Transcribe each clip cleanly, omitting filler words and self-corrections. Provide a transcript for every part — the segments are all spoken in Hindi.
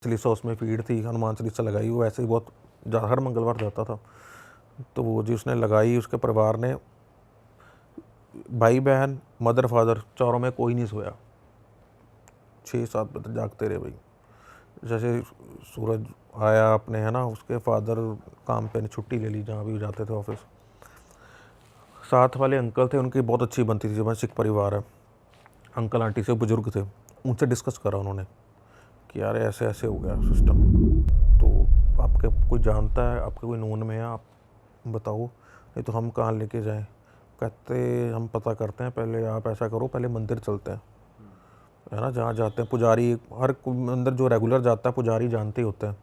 चालीसा उसमें फीड थी, हनुमान चालीसा लगाई, वो ऐसे ही बहुत हर मंगलवार जाता था। तो वो जी उसने लगाई, उसके परिवार ने, भाई बहन मदर फादर चारों में कोई नहीं सोया, 6-7 बजे जागते रहे भाई। जैसे सूरज आया अपने, है ना, उसके फादर काम पे छुट्टी ले ली, जहाँ भी जाते थे ऑफिस। साथ वाले अंकल थे, उनकी बहुत अच्छी बनती थी, जब सिख परिवार है, अंकल आंटी से बुजुर्ग थे, उनसे डिस्कस करा उन्होंने कि यार ऐसे ऐसे हो गया सिस्टम, तो आपके कोई जानता है, आपके कोई नोन में है, आप बताओ, नहीं तो हम कहाँ लेके जाएं। कहते हम पता करते हैं, पहले आप ऐसा करो, पहले मंदिर चलते हैं, है ना, जहाँ जाते हैं पुजारी, हर मंदिर जो रेगुलर जाता है पुजारी जानते ही होते हैं,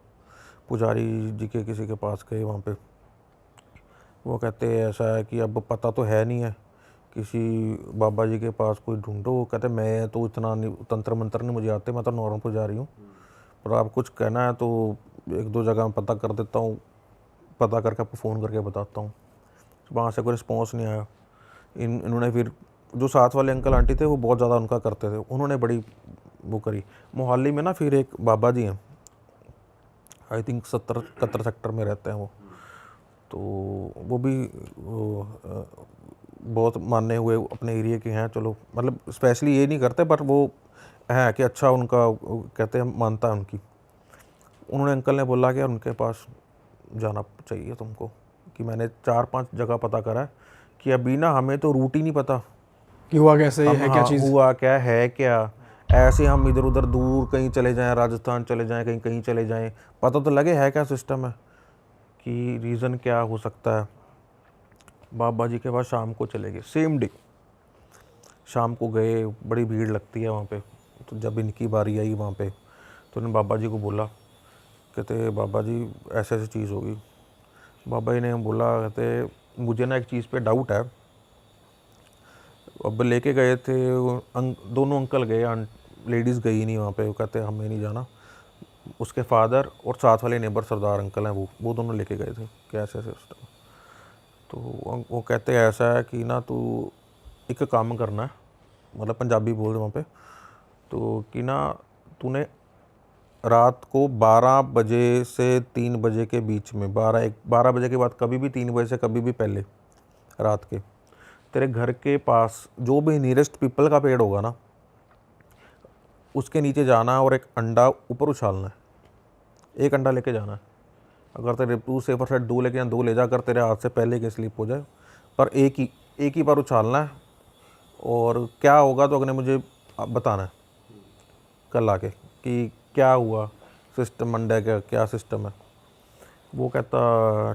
पुजारी जी के किसी के पास गए वहाँ पे, वो कहते हैं ऐसा है कि अब पता तो है नहीं है, किसी बाबा जी के पास कोई ढूंढो। वो कहते मैं तो इतना नहीं, तंत्र मंत्र नहीं मुझे आते, मैं तो नॉर्मल पुजारी हूँ, पर आप कुछ कहना है तो 1-2 जगह मैं पता कर देता हूँ, पता करके आपको फ़ोन करके बताता हूँ। वहाँ से कोई रिस्पॉन्स नहीं आया। इन्होंने फिर, जो साथ वाले अंकल आंटी थे वो बहुत ज़्यादा उनका करते थे, उन्होंने बड़ी वो करी। मोहाली में ना फिर एक बाबा जी हैं, आई थिंक 70-71 सेक्टर में रहते हैं वो, तो वो भी बहुत माने हुए अपने एरिया के हैं। चलो मतलब स्पेशली ये नहीं करते, पर वो है कि अच्छा उनका कहते हैं मानता है उनकी। उन्होंने अंकल ने बोला कि यार उनके पास जाना चाहिए तुमको, कि मैंने 4-5 जगह पता करा है कि अभी ना हमें तो रूट ही नहीं पता कि हुआ कैसे, ये हम, है क्या हाँ चीज़। हुआ क्या है क्या, ऐसे हम इधर उधर दूर कहीं चले जाएं, राजस्थान चले जाएं, कहीं कहीं चले जाएं, पता तो लगे है क्या सिस्टम है, कि रीज़न क्या हो सकता है। बाबा जी के पास शाम को चले गए, सेम डे शाम को गए, बड़ी भीड़ लगती है वहाँ पे। तो जब इनकी बारी आई वहाँ पे, तो उन्होंने बाबा जी को बोला, कहते बाबा जी ऐसे ऐसी चीज़ होगी। बाबा जी ने बोला, कहते मुझे ना एक चीज़ पे डाउट है। अब लेके गए थे दोनों अंकल गए, लेडीज़ गई नहीं वहाँ पे। वो कहते हमें नहीं जाना। उसके फादर और साथ वाले नेबर सरदार अंकल हैं, वो दोनों लेके गए थे, कैसे ऐसे सिस्टम। तो वो कहते हैं ऐसा है कि ना तू एक काम करना है, मतलब पंजाबी बोल रहे वहाँ पे, तो कि ना तूने रात को 12 बजे से 3 बजे के बीच में, 12 बजे के बाद कभी भी, 3 बजे से कभी भी पहले रात के, तेरे घर के पास जो भी नियरेस्ट पीपल का पेड़ होगा ना, उसके नीचे जाना है और एक अंडा ऊपर उछालना है, एक अंडा लेके जाना है। अगर तेरे तू सेफर साइड 2 लेके जाए, 2 ले जाकर तेरे हाथ से पहले के स्लिप हो जाए, पर एक ही बार उछालना है। और क्या होगा तो अगले मुझे बताना है कल आके कि क्या हुआ, सिस्टम अंडे का क्या सिस्टम है। वो कहता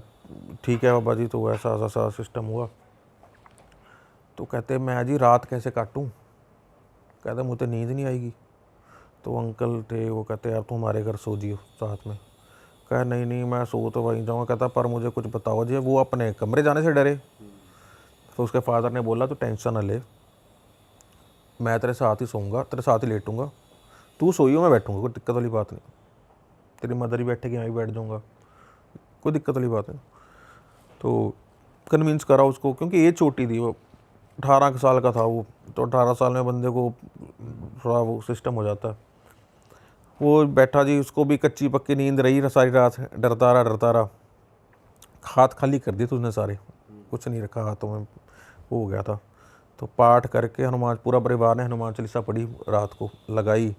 ठीक है बाबा जी, तो ऐसा ऐसा सिस्टम हुआ। तो कहते मैं जी रात कैसे काटूं, कहते मुझे नींद नहीं आएगी। तो अंकल थे, वो कहते यार तुम हमारे घर सो जियो साथ में। कहा नहीं नहीं मैं सो तो वहीं जाऊँगा। कहता पर मुझे कुछ बताओ जी। वो अपने कमरे जाने से डरे। तो उसके फादर ने बोला तो टेंशन ना ले, मैं तेरे साथ ही सोऊंगा, तेरे साथ ही लेटूंगा, तू सोइयो मैं बैठूंगा, कोई दिक्कत वाली बात नहीं, तेरी मदर ही बैठेगी मैं भी बैठ जाऊँगा, कोई दिक्कत वाली बात नहीं। तो कन्विंस करा उसको, क्योंकि एज छोटी थी, वो 18 साल का था वो। तो 18 साल में बंदे को थोड़ा वो सिस्टम हो जाता है। वो बैठा जी, उसको भी कच्ची पक्की नींद रही सारी रात, डरता रहा। हाथ खाली कर दिए तो उसने सारे, कुछ नहीं रखा हाथों में, वो हो गया था। तो पाठ करके हनुमान, पूरा परिवार ने हनुमान चालीसा पढ़ी, रात को लगाई,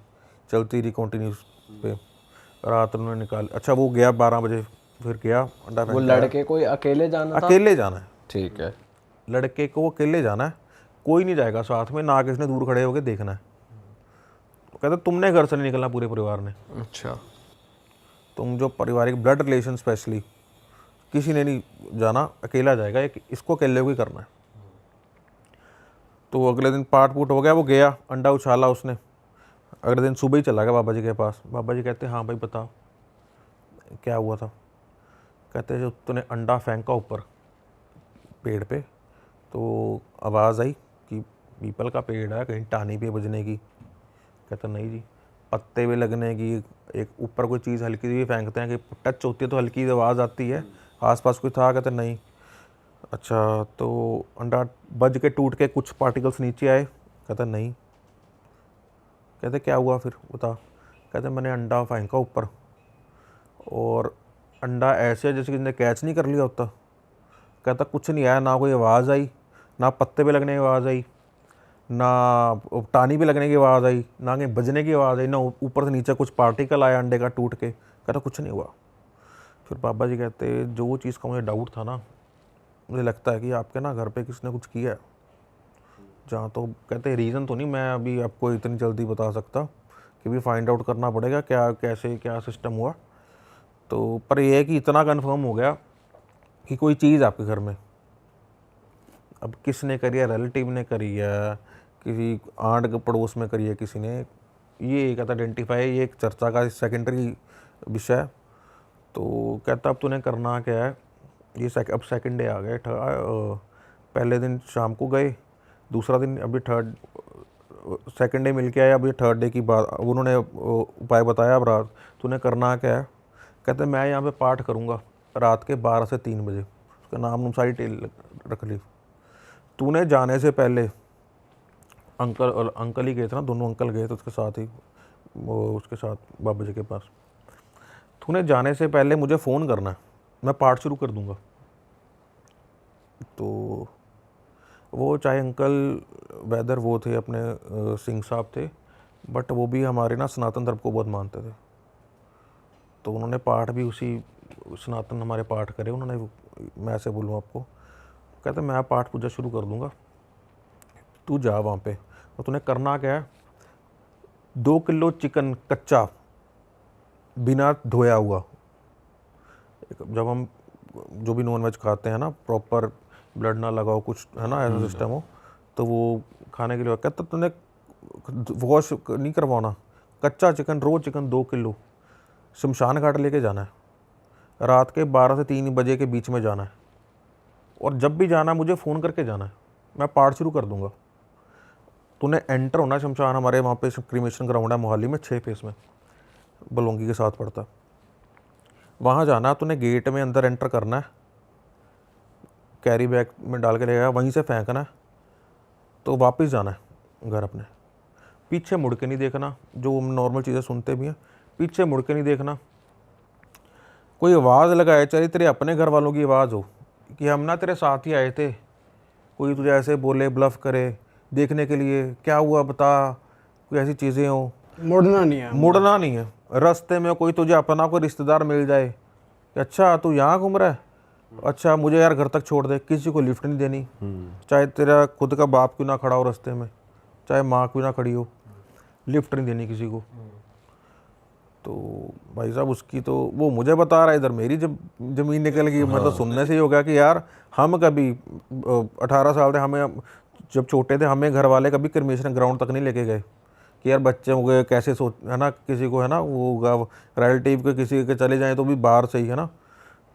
चलती रही कंटिन्यूस पे, रात उन्होंने निकाल। अच्छा वो गया 12 बजे, फिर गया अंडा वो फेंक के आया। लड़के कोई अकेले जाना था? अकेले जाना है, ठीक है। लड़के को अकेले जाना है, कोई नहीं जाएगा साथ में, ना किसने दूर खड़े होकर देखना है। तो कहते तुमने घर से नहीं निकलना, पूरे परिवार ने, अच्छा। तुम जो पारिवारिक ब्लड रिलेशन स्पेशली किसी ने नहीं जाना, अकेला जाएगा, एक इसको अकेले को ही करना है। तो अगले दिन पाठ पूठ हो गया, वो गया अंडा उछाला उसने। अगले दिन सुबह ही चला गया बाबा जी के पास। बाबा जी कहते हाँ भाई बता क्या हुआ था। कहते जो तूने अंडा फेंका ऊपर पेड़ पे, तो आवाज़ आई कि पीपल का पेड़ है, कहीं टानी पे बजने की। कहता नहीं जी, पत्ते पे लगने की, एक ऊपर कोई चीज़ हल्की सी भी फेंकते हैं कि टच होती है तो हल्की आवाज़ आती है, आसपास कोई था। कहते नहीं। अच्छा तो अंडा बज के टूट के कुछ पार्टिकल्स नीचे आए। कहता नहीं। कहते क्या हुआ फिर बता। कहते मैंने अंडा फेंका ऊपर, और अंडा ऐसे जैसे किसी ने कैच नहीं कर लिया होता। कहता कुछ नहीं आया, ना कोई आवाज़ आई, ना पत्ते पे लगने की आवाज़ आई, ना टानी पे लगने की आवाज़ आई, ना कहीं बजने की आवाज़ आई, ना ऊपर से नीचे कुछ पार्टिकल आया अंडे का टूट के। कहता कुछ नहीं हुआ। फिर बाबा जी कहते जो चीज़ का मुझे डाउट था ना, मुझे लगता है कि आपके ना घर पे किसी ने कुछ किया है। जहाँ तो कहते रीज़न तो नहीं मैं अभी आपको इतनी जल्दी बता सकता, कि भी फाइंड आउट करना पड़ेगा क्या कैसे क्या सिस्टम हुआ। तो पर यह है कि इतना कंफर्म हो गया कि कोई चीज़ आपके घर में, अब किसने करी है, रिलेटिव ने करी है, किसी आंट के पड़ोस में करी है किसी ने, ये एक आइडेंटिफाई, ये एक चर्चा का सेकेंडरी विषय है। तो कहता अब तूने करना क्या है, ये अब सेकंड डे आ गए, पहले दिन शाम को गए, दूसरा दिन अभी थर्ड सेकंड डे मिल के आए, अब ये थर्ड डे की बात उन्होंने उपाय बताया। अब रात तूने करना क्या है, कहते मैं यहाँ पे पाठ करूँगा रात के 12 से 3 बजे। उसका नाम सारी टेल रख ली। तूने जाने से पहले अंकल ही गए थे ना, दोनों अंकल गए थे उसके साथ ही, वो उसके साथ बाबा जी के पास। तूने जाने से पहले मुझे फ़ोन करना है, मैं पाठ शुरू कर दूँगा। तो वो चाहे अंकल वेदर वो थे अपने सिंह साहब थे, बट वो भी हमारे ना सनातन धर्म को बहुत मानते थे। तो उन्होंने पाठ भी उसी सनातन हमारे पाठ करे उन्होंने। मैं ऐसे बोलूँ आपको, कहते मैं पाठ पूजा शुरू कर दूँगा, तू जा वहाँ पे। और तूने करना क्या है, 2 किलो चिकन कच्चा बिना धोया हुआ, जब हम जो भी नॉनवेज खाते हैं ना, प्रॉपर ब्लड ना लगाओ कुछ है ना, ऐसा सिस्टम हो, तो वो खाने के लिए कहता तूने वॉश नहीं करवाना, कच्चा चिकन रो चिकन 2 किलो शमशान घाट लेके जाना है, रात के 12 से 3 बजे के बीच में जाना है, और जब भी जाना है मुझे फ़ोन करके जाना है, मैं पाठ शुरू कर दूंगा। तूने एंटर होना शमशान, हमारे वहाँ पे क्रीमेशन ग्राउंड है मोहाली में 6 फेस में, बलोंगी के साथ पड़ता है, वहाँ जाना है। तूने गेट में अंदर एंटर करना है, कैरी बैग में डाल के ले गया, वहीं से फेंकना है, तो वापस जाना है घर अपने। पीछे मुड़ के नहीं देखना, जो हम नॉर्मल चीज़ें सुनते भी हैं, पीछे मुड़ के नहीं देखना। कोई आवाज़ लगाए, चाहे तेरे अपने घर वालों की आवाज़ हो कि हम ना तेरे साथ ही आए थे, कोई तुझे ऐसे बोले ब्लफ करे देखने के लिए क्या हुआ बता, कोई ऐसी चीज़ें हो, मुड़ना नहीं है। मुड़ना नहीं है। रास्ते में कोई तुझे अपना कोई रिश्तेदार मिल जाए कि अच्छा तू यहाँ घूम रहा है, अच्छा मुझे यार घर तक छोड़ दे, किसी को लिफ्ट नहीं देनी, चाहे तेरा खुद का बाप क्यों ना खड़ा हो रास्ते में, चाहे माँ क्यों ना खड़ी हो, लिफ्ट नहीं देनी किसी को। तो भाई साहब उसकी तो वो मुझे बता रहा है, इधर मेरी जब ज़मीन निकल गई। मतलब सुनने से ही हो गया कि यार हम कभी 18 साल थे, हमें जब छोटे थे हमें घर वाले कभी क्रिमेशन ग्राउंड तक नहीं लेके गए कि यार बच्चे हो गए कैसे सोच है ना, किसी को है ना वो होगा रिलेटिव के किसी के चले जाएँ तो भी बाहर से ही है ना।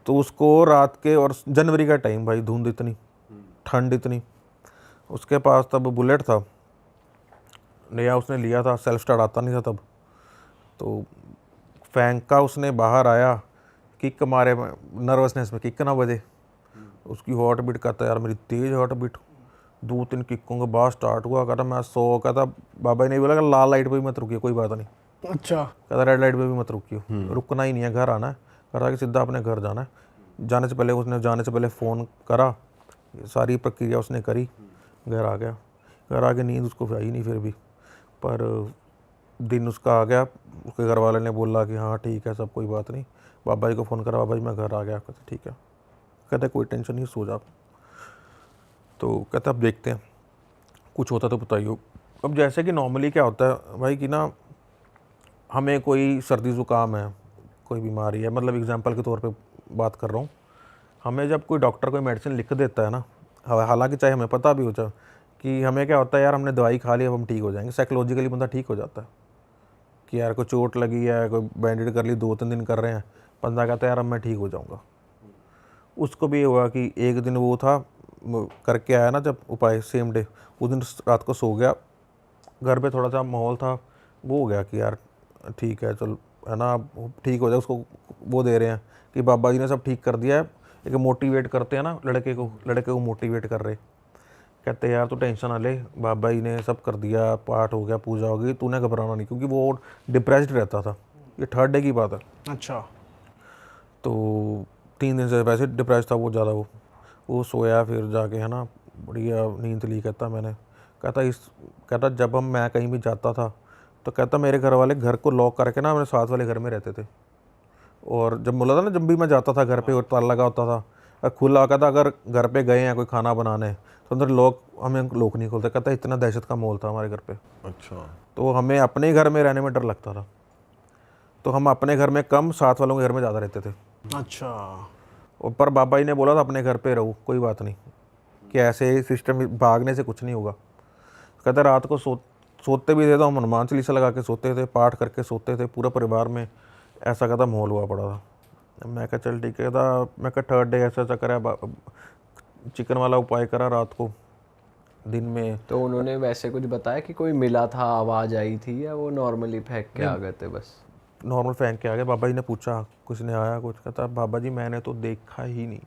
तो उसको रात के, और जनवरी का टाइम भाई, धुंध इतनी, ठंड इतनी, उसके पास तब बुलेट था नया उसने लिया था, सेल्फ स्टार्ट आता नहीं था तब। तो फेंका उसने, बाहर आया, किक मारे, नर्वसनेस में किक ना बजे, उसकी हार्ट बीट कहता यार मेरी तेज़ हार्ट बीट, 2-3 किकों के बाद स्टार्ट हुआ। कहता मैं 100, कहता बाबा ने बोला कि लाल लाइट पे भी मत रुकिए, कोई बात नहीं, अच्छा कहता रेड लाइट पे भी मत रुकियो, रुकना ही नहीं है, घर आना है। कहता कि सीधा अपने घर जाना है। जाने से पहले उसने फ़ोन करा, सारी प्रक्रिया उसने करी, घर आ गया। घर आके नींद उसको आई नहीं फिर भी, पर दिन उसका आ गया। उसके घर वाले ने बोला कि हाँ ठीक है सब कोई बात नहीं। बाबा जी को फ़ोन करा, बाबा जी मैं घर आ गया। कहते ठीक है, कहते कोई टेंशन नहीं, सो जा। तो कहते अब देखते हैं कुछ होता तो बताइए। अब जैसे कि नॉर्मली क्या होता है भाई कि ना, हमें कोई सर्दी ज़ुकाम है, कोई बीमारी है, मतलब एग्जांपल के तौर पे बात कर रहा हूँ, हमें जब कोई डॉक्टर कोई मेडिसिन लिख देता है ना, हालांकि चाहे हमें पता भी हो जाए कि हमें क्या होता है यार हमने दवाई खा ली अब हम ठीक हो जाएंगे, साइकोलॉजिकली बंदा ठीक हो जाता है कि यार कोई चोट लगी है, कोई बैंडेड कर ली, 2-3 दिन कर रहे हैं, बंदा कहता है यार अब मैं ठीक हो जाऊँगा। उसको भी ये हुआ कि एक दिन वो था करके आया ना जब उपाय सेम डे, उस दिन रात को सो गया, घर पे थोड़ा सा माहौल था वो हो गया कि यार ठीक है चल है ना ठीक हो जाए। उसको वो दे रहे हैं कि बाबा जी ने सब ठीक कर दिया है, एक मोटिवेट करते हैं ना लड़के को मोटिवेट कर रहे कहते यार तू टेंशन ना ले, बाबा जी ने सब कर दिया, पाठ हो गया, पूजा हो गई, तूने घबराना नहीं, क्योंकि वो डिप्रेस्ड रहता था। ये 3rd डे की बात है। अच्छा। तो 3 दिन से वैसे डिप्रेस था वो ज़्यादा। वो सोया, फिर जाके है ना बढ़िया नींद ली। कहता जब मैं कहीं भी जाता था तो कहता मेरे घर वाले घर को लॉक करके ना मेरे साथ वाले घर में रहते थे। और जब बोला था ना, जब भी मैं जाता था घर पे और ताला लगा होता था, खुला कहता अगर घर पे गए हैं कोई खाना बनाने तो अंदर लॉक, हमें लॉक नहीं खोलते। कहता इतना दहशत का माहौल था हमारे घर पे। अच्छा। तो हमें अपने घर में रहने में डर लगता था, तो हम अपने घर में कम, साथ वालों के घर में ज़्यादा रहते थे। अच्छा। और पर बाबा जी ने बोला था अपने घर पे रहो, कोई बात नहीं, कि ऐसे सिस्टम भागने से कुछ नहीं होगा। कहते रात को सोते भी थे तो हम हनुमान चालीसा लगा के सोते थे, पाठ करके सोते थे पूरा परिवार में। ऐसा कहता माहौल हुआ पड़ा था। मैं कहा चल ठीक है। मैं कहा 3rd डे ऐसा करा, चिकन वाला उपाय करा रात को, दिन में। तो उन्होंने वैसे कुछ बताया कि कोई मिला था, आवाज़ आई थी, या वो नॉर्मली फेंक के आ गए थे बस? नॉर्मल फेंक के आ गए। बाबा जी ने पूछा कुछ ने आया कुछ? कहता बाबा जी मैंने तो देखा ही नहीं।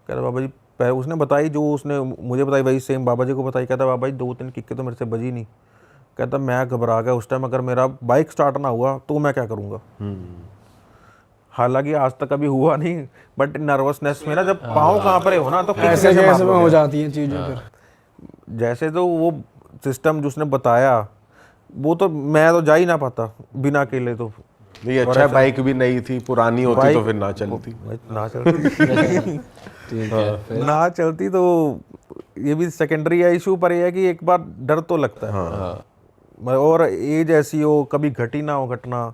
कहता बाबा जी उसने बताई, जो उसने मुझे बताई वही सेम बाबा जी को बताई। कहता बाबा जी 2-3 किक्के तो मेरे से बजी नहीं। कहता मैं घबरा गया उस टाइम, अगर मेरा बाइक स्टार्ट ना हुआ तो मैं क्या करूँगा। हालांकि आज तक कभी हुआ नहीं, बट नर्वसनेस में ना जब पाँव कहाँ पर हो ना तो किक ऐसे कैसे कैसे मार में हो लोगे। जाती हैं चीज़ें फिर। जैसे तो वो सिस्टम जिसने बताया वो तो मैं तो जा ही ना पाता बिना अकेले। तो नहीं, अच्छा बाइक भी नहीं थी, पुरानी होती तो फिर ना चलती। ना चलती ठीक है। ना चलती तो ये भी सेकेंडरी है इशू, पर ये है कि एक बार डर तो लगता है। और एज ऐसी हो, कभी घटी ना हो घटना।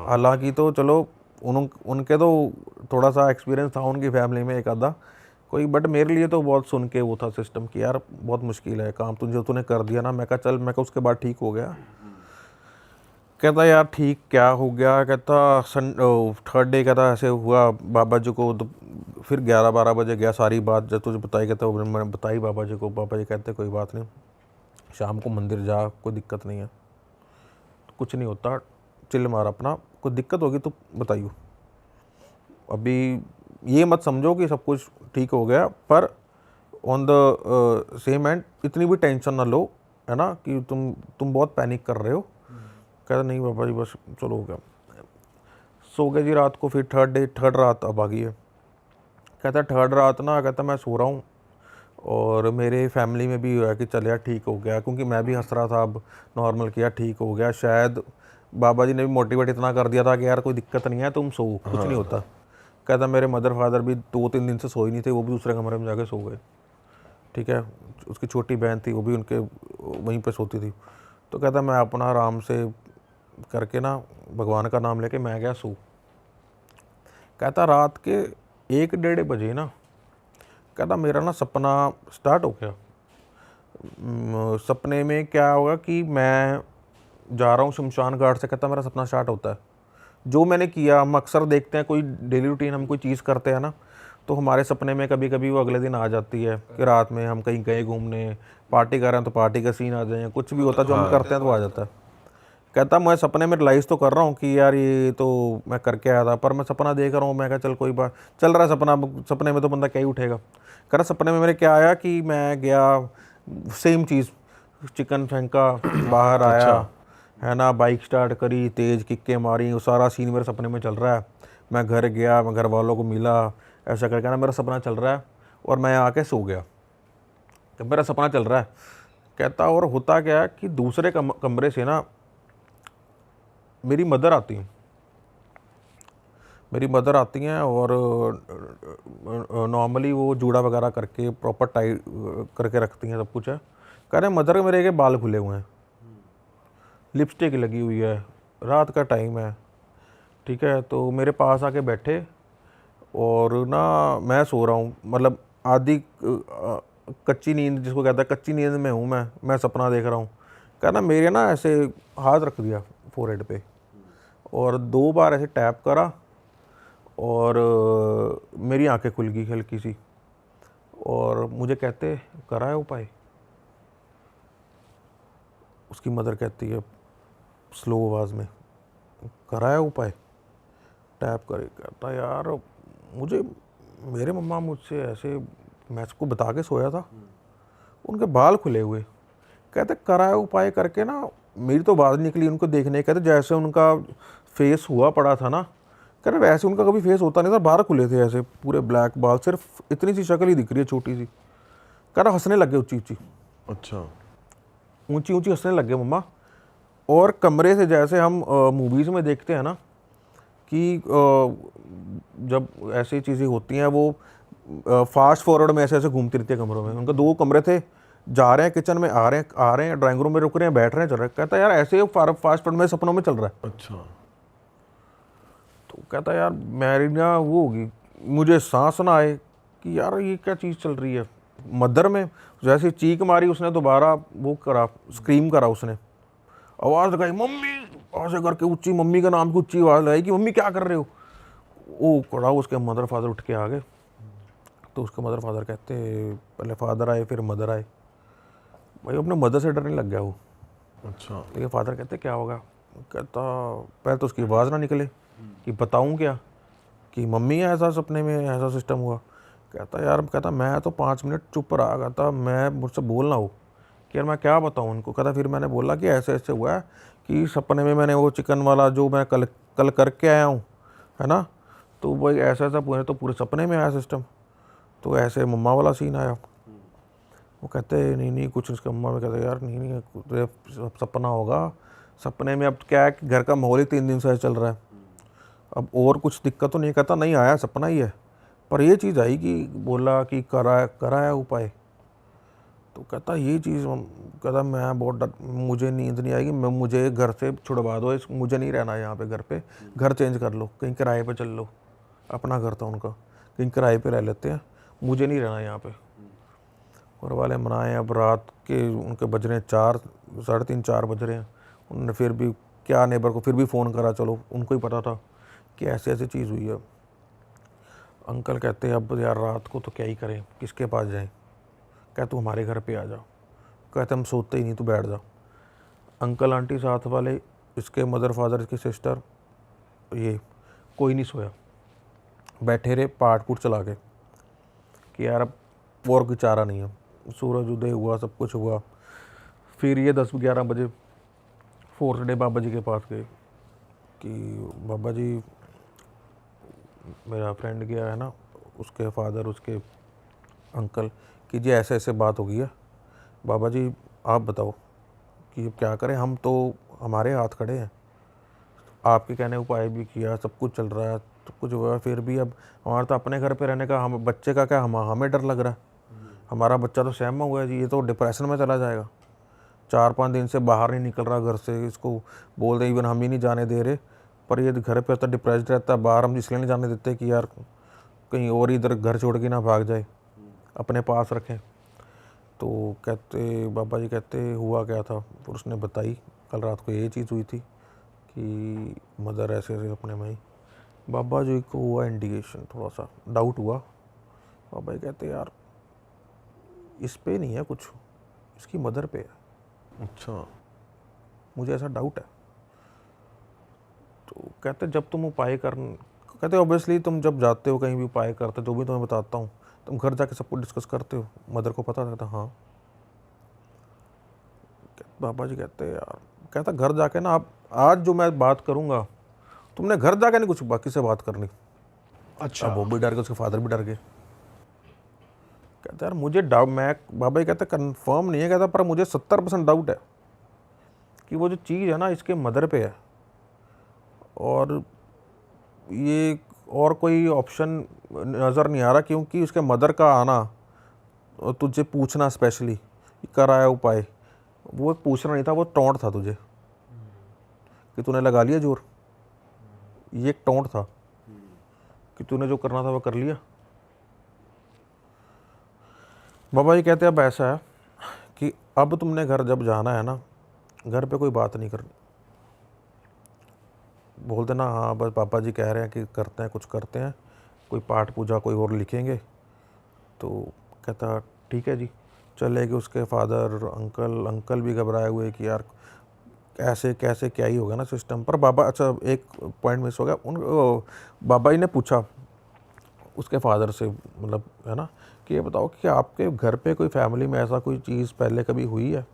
हालांकि तो चलो उनके तो थोड़ा सा एक्सपीरियंस था उनकी फैमिली में एक आधा कोई, बट मेरे लिए तो बहुत सुन के वो था सिस्टम कि यार बहुत मुश्किल है काम, तुझे तूने कर दिया ना। मैं कहा चल, मैं कहा उसके बाद ठीक हो गया। कहता यार ठीक क्या हो गया। कहता 3rd डे कहता ऐसे हुआ बाबा जी को, तो फिर 11-12 बजे गया, सारी बात जब तुझे बताई। कहता वो मैंने बताई बाबा जी को। बाबा जी कहते कोई बात नहीं, शाम को मंदिर जा, कोई दिक्कत नहीं है, कुछ नहीं होता, चिल मार अपना, कोई दिक्कत होगी तो बताइयो। अभी ये मत समझो कि सब कुछ ठीक हो गया, पर ऑन द सेम एंड इतनी भी टेंशन ना लो, है ना, कि तुम बहुत पैनिक कर रहे हो। कहता नहीं बाबा जी बस चलो हो गया। सो गए जी रात को। फिर 3rd रात अब आ गई है। कहता 3rd रात ना, कहता मैं सो रहा हूँ और मेरे फैमिली में भी हुआ कि चल यार ठीक हो गया, क्योंकि मैं भी हंस रहा था। अब नॉर्मल किया, ठीक हो गया। शायद बाबा जी ने भी मोटिवेट इतना कर दिया था कि यार कोई दिक्कत नहीं है, तुम सो, कुछ नहीं होता। कहता मेरे मदर फादर भी 2-3 दिन से सो ही नहीं थे, वो भी दूसरे कमरे में जाके सो गए। ठीक है, उसकी छोटी बहन थी, वो भी उनके वहीं पे सोती थी। तो कहता मैं अपना आराम से करके ना भगवान का नाम लेके मैं गया सो। कहता रात के 1-1:30 बजे ना, कहता मेरा ना सपना स्टार्ट हो गया। सपने में क्या होगा कि मैं जा रहा हूँ शमशान घाट से। कहता मेरा सपना स्टार्ट होता है, जो मैंने किया। हम अक्सर देखते हैं कोई डेली रूटीन, हम कोई चीज़ करते हैं ना, तो हमारे सपने में कभी कभी वो अगले दिन आ जाती है कि रात में हम कहीं गए घूमने, पार्टी कर रहे हैं तो पार्टी का सीन आ जाए, कुछ भी होता है जो हम करते हैं तो आ जाता है। कहता मैं सपने में रियलाइज़ तो कर रहा हूँ कि यार ये तो मैं करके आया था, पर मैं सपना देख रहा हूँ। मैं कहा चल कोई बात, चल रहा है सपना, सपने में तो बंदा क्या ही उठेगा। कह रहा सपने में मेरे क्या आया कि मैं गया, सेम चीज़, चिकन फेंका, बाहर आया, है ना, बाइक स्टार्ट करी, तेज़ किक्के मारी, वो सारा सीन मेरे सपने में चल रहा है। मैं घर गया, मैं घर वालों को मिला, ऐसा करके ना मेरा सपना चल रहा है और मैं आके सो गया। तो मेरा सपना चल रहा है। कहता और होता क्या है कि दूसरे कमरे से ना मेरी मदर आती हैं। मेरी मदर आती हैं और नॉर्मली वो जूड़ा वगैरह करके प्रॉपर टाइट करके रखती हैं, सब कुछ है। कह रहे मदर मेरे के बाल खुले हुए हैं, लिपस्टिक लगी हुई है, रात का टाइम है। ठीक है, तो मेरे पास आके बैठे और ना मैं सो रहा हूँ, मतलब आधी कच्ची नींद जिसको कहता है, कच्ची नींद में हूँ मैं सपना देख रहा हूँ। कहना मेरे ना ऐसे हाथ रख दिया फोरहेड पे और 2 बार ऐसे टैप करा और मेरी आंखें खुल गई हल्की सी, और मुझे कहते करा है उपाय। उसकी मदर कहती है स्लो आवाज़ में, करा है उपाय, टैप करे। कहता यार मुझे, मेरे मम्मा मुझसे ऐसे, मैं इसको बता के सोया था, उनके बाल खुले हुए। कहते कराया उपाय करके ना मेरी तो बात निकली उनको देखने। कहते जैसे उनका फेस हुआ पड़ा था ना, कह रहे वैसे उनका कभी फेस होता नहीं था, बाहर खुले थे ऐसे पूरे ब्लैक बाल, सिर्फ इतनी सी शक्ल ही दिख रही है छोटी सी। कह रहा हंसने लग गए ऊंची ऊंची, अच्छा, ऊंची ऊंची हंसने लग गए मम्मा। और कमरे से जैसे हम मूवीज़ में देखते हैं ना कि जब ऐसी चीज़ें होती हैं वो फास्ट फॉरवर्ड में ऐसे ऐसे घूमती रहती है कमरों में। उनके 2 कमरे थे, जा रहे हैं किचन में, आ रहे हैं ड्राइंग रूम में, रुक रहे हैं, बैठ रहे हैं, चल रहे हैं। कहता यार ऐसे ही फास्ट फॉरवर्ड में सपनों में चल रहा है। अच्छा, तो कहता यार मेरी ना वो होगी, मुझे सांस ना आए कि यार ये क्या चीज़ चल रही है। मदर में जैसे चीख मारी उसने, दोबारा वो करा, स्क्रीम करा उसने, आवाज़ लगाई मम्मी, ऐसे करके ऊंची, मम्मी का नाम की ऊंची आवाज़ लगाई कि मम्मी क्या कर रहे हो। वो कड़ा, उसके मदर फादर उठ के आ गए। तो उसके मदर फादर कहते, पहले फादर आए फिर मदर आए। भाई अपने मदर से डरने लग गया वो। अच्छा, तो ये फादर कहते क्या होगा। कहता पहले तो उसकी आवाज़ ना निकले कि बताऊं क्या कि मम्मी ऐसा सपने में ऐसा सिस्टम हुआ। कहता यार, कहता मैं तो 5 मिनट चुप रहा। कहता मैं, मुझसे बोलना हो कि यार मैं क्या बताऊं उनको। कहता फिर मैंने बोला कि ऐसे ऐसे हुआ है कि सपने में मैंने वो चिकन वाला जो मैं कल करके आया हूँ, है ना, तो वही ऐसा ऐसा पूरे, तो पूरे सपने में आया सिस्टम। तो ऐसे मम्मा वाला सीन आया। वो कहते नहीं नहीं कुछ, उसके मम्मा में कहते यार नहीं नहीं कुछ सपना होगा, सपने में अब क्या है कि घर का माहौल ही 3 दिन से चल रहा है, अब और कुछ दिक्कत तो नहीं। कहता नहीं आया, सपना ही है, पर ये चीज़ आई कि बोला कि कराया उपाय। तो कहता ये चीज़, कहता मैं बहुत डर, मुझे नींद नहीं आएगी, मैं, मुझे घर से छुड़वा दो, मुझे नहीं रहना यहाँ पे, घर पे घर चेंज कर लो, कहीं किराए पे चल लो। अपना घर था उनका, कहीं किराए पे रह लेते हैं, मुझे नहीं रहना यहाँ पे। घर वाले मनाए, अब रात के उनके बज रहे हैं 4, 3:30, 4 बज रहे हैं। उन्होंने फिर भी क्या नेबर को फिर भी फ़ोन करा, चलो उनको ही पता था कि ऐसी ऐसी चीज़ हुई है। अंकल कहते हैं अब यार रात को तो क्या ही करें, किसके पास जाएं। कहते तू हमारे घर पे आ जाओ। कहते हम सोते ही नहीं, तू बैठ जा। अंकल आंटी साथ वाले, इसके मदर फादर, इसकी सिस्टर, ये कोई नहीं सोया, बैठे रहे पाठ पूठ चला के कि यार अब और कोई चारा नहीं है। सूरज उदय हुआ, सब कुछ हुआ। फिर ये 10-11 बजे 4th डे बाबा जी के पास गए कि बाबा जी मेरा फ्रेंड गया है ना, उसके फादर, उसके अंकल, कि जी ऐसे ऐसे बात हो गई है, बाबा जी आप बताओ कि अब क्या करें। हम तो, हमारे हाथ खड़े हैं, आपके कहने उपाय भी किया, सब कुछ चल रहा है, सब कुछ हुआ, फिर भी अब हमारा तो अपने घर पे रहने का, हम बच्चे का क्या, हमें डर लग रहा है। हमारा बच्चा तो सहमा हुआ है जी, ये तो डिप्रेशन में चला जाएगा, 4-5 दिन से बाहर नहीं निकल रहा घर से, इसको बोल रहे इवन हम ही नहीं जाने दे रहे, पर ये घर पे तो डिप्रेस्ड रहता है, बाहर हम इसलिए नहीं जाने देते कि यार कहीं और इधर घर छोड़ के ना भाग जाए, अपने पास रखें। तो कहते बाबा जी कहते हुआ क्या था, फिर उसने बताई कल रात को ये चीज़ हुई थी कि मदर ऐसे ऐसे अपने में ही। बाबा जी को हुआ इंडिकेशन, थोड़ा सा डाउट हुआ। बाबा जी कहते यार इस पे नहीं है कुछ, इसकी मदर पे है, अच्छा, मुझे ऐसा डाउट है। तो कहते जब तुम उपाय कर, कहते ऑब्वियसली तुम जब जाते हो कहीं भी उपाय करते, जो भी तुम्हें बताता हूँ, तुम घर जाके सब कुछ डिस्कस करते हो, मदर को पता था। हाँ। बाबा जी कहते यार, कहता घर जाके ना, आप आज जो मैं बात करूँगा, तुमने घर जाके नहीं कुछ बाकी से बात करनी। अच्छा, अब वो भी डर गए, उसके फादर भी डर गए। कहता यार मुझे डाउट, मैं, बाबा जी कहते कंफर्म नहीं है, कहता पर मुझे 70% डाउट है कि वो जो चीज़ है ना इसके मदर पे है, और ये और कोई ऑप्शन नज़र नहीं आ रहा, क्योंकि उसके मदर का आना और तुझे पूछना स्पेशली कराया उपाय, वो एक पूछना नहीं था, वो टोंट था तुझे कि तूने लगा लिया जोर। ये एक टोंट था कि तूने जो करना था वो कर लिया। बाबा जी कहते अब ऐसा है कि अब तुमने घर जब जाना है ना, घर पे कोई बात नहीं करनी, बोल देना हाँ बस पापा जी कह रहे हैं कि करते हैं, कुछ करते हैं, कोई पाठ पूजा कोई और लिखेंगे। तो कहता ठीक है जी। चले गए उसके फादर, अंकल भी घबराए हुए कि यार ऐसे कैसे, क्या ही होगा ना सिस्टम। पर बाबा, अच्छा एक पॉइंट मिस हो गया, बाबा जी ने पूछा उसके फादर से, मतलब है ना, कि ये बताओ कि आपके घर पे कोई फैमिली में ऐसा कोई चीज़ पहले कभी हुई है,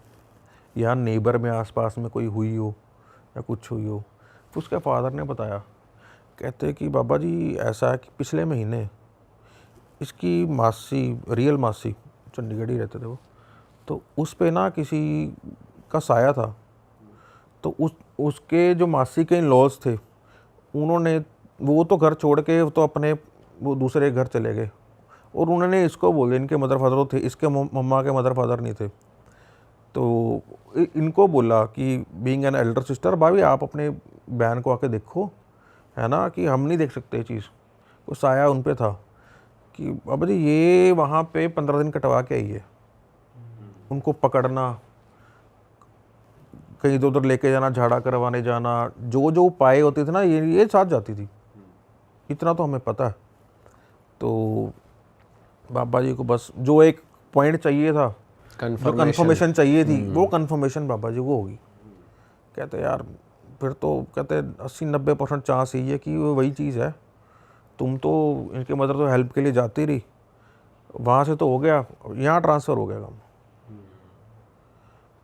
या नेबर में आसपास में कोई हुई हो या कुछ हुई हो? तो उसके फादर ने बताया, कहते कि बाबा जी ऐसा है कि पिछले महीने इसकी मासी, रियल मासी, चंडीगढ़ ही रहते थे वो, तो उस पे ना किसी का साया था। तो उसके जो मासी के इन-लॉज़ थे, उन्होंने, वो तो घर छोड़ के तो अपने वो दूसरे घर चले गए, और उन्होंने इसको बोल दिया, इनके मदर फादर थे, इसके मम्मा के मदर फादर नहीं थे, तो इनको बोला कि बीइंग एन एल्डर सिस्टर, भाभी आप अपने बहन को आके देखो, है ना, कि हम नहीं देख सकते ये चीज़। वो साया उन पे था कि बाबा जी ये वहाँ पे 15 दिन कटवा के आई है। उनको पकड़ना, कहीं इधर उधर लेके जाना, झाड़ा करवाने जाना, जो जो उपाय होते थे ना, ये साथ जाती थी, इतना तो हमें पता है। तो बाबा जी को बस जो एक पॉइंट चाहिए था, जो कंफर्मेशन चाहिए थी, वो कंफर्मेशन बाबा जी को होगी। कहते यार फिर तो, कहते 80-90% चांस यही है कि वो वही चीज़ है। तुम तो, इनके मदर तो हेल्प के लिए जाती रही, वहाँ से तो हो गया, यहाँ ट्रांसफ़र हो गया काम।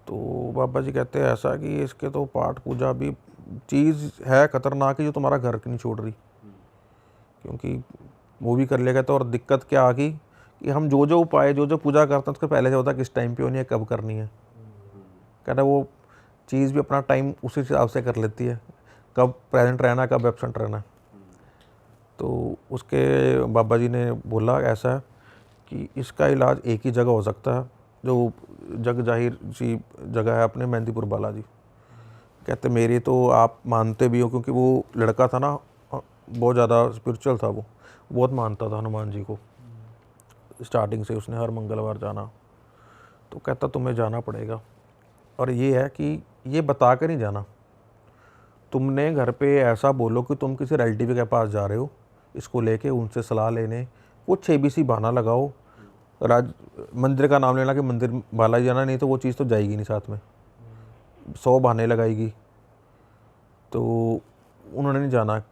तो बाबा जी कहते हैं ऐसा कि इसके तो पाठ पूजा भी चीज़ है खतरनाक ही, जो तुम्हारा घर नहीं छोड़ रही, क्योंकि वो भी कर लेगा। तो और दिक्कत क्या आ गई कि हम जो जो उपाय, जो जो पूजा करते हैं, उसको पहले से होता है किस टाइम पे होनी है, कब करनी है। कहता वो चीज़ भी अपना टाइम उसी हिसाब से कर लेती है, कब प्रेजेंट रहना, कब एब्सेंट रहना। तो उसके बाबा जी ने बोला ऐसा है कि इसका इलाज एक ही जगह हो सकता है, जो जग जाहिर सी जगह है अपने मेहंदीपुर बालाजी। कहते मेरी तो आप मानते भी हो, क्योंकि वो लड़का था ना, बहुत ज़्यादा स्पिरिचुअल था, वो बहुत मानता था हनुमान जी को, स्टार्टिंग से उसने हर मंगलवार जाना। तो कहता तुम्हें जाना पड़ेगा, और ये है कि ये बता कर नहीं जाना, तुमने घर पे ऐसा बोलो कि तुम किसी रिलेटिव के पास जा रहे हो, इसको लेके उनसे सलाह लेने, कुछ ABC बहाना लगाओ, मंदिर का नाम लेना कि मंदिर बालाजी जाना, नहीं तो वो चीज़ तो जाएगी नहीं, साथ में 100 बहाने लगाएगी। तो उन्होंने नहीं जाना।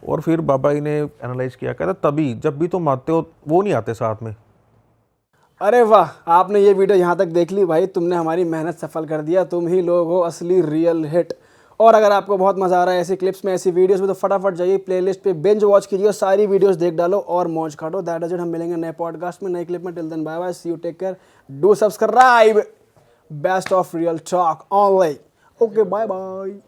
और फिर बाबा जी ने एनालाइज किया, कहता तभी जब भी तुम आते हो वो नहीं आते साथ में। अरे वाह, आपने ये वीडियो यहाँ तक देख ली भाई, तुमने हमारी मेहनत सफल कर दिया। तुम ही लोग हो असली रियल हिट। और अगर आपको बहुत मजा आ रहा है ऐसी क्लिप्स में, ऐसी वीडियोस में, तो फटाफट जाइए प्लेलिस्ट पे, बिंज वॉच कीजिए, सारी वीडियोस देख डालो और मौज काटो। That is it. हम मिलेंगे नए पॉडकास्ट में, नए क्लिप में। Till then bye bye, see you, take care, do subscribe. Best of real talk online. Okay, bye bye.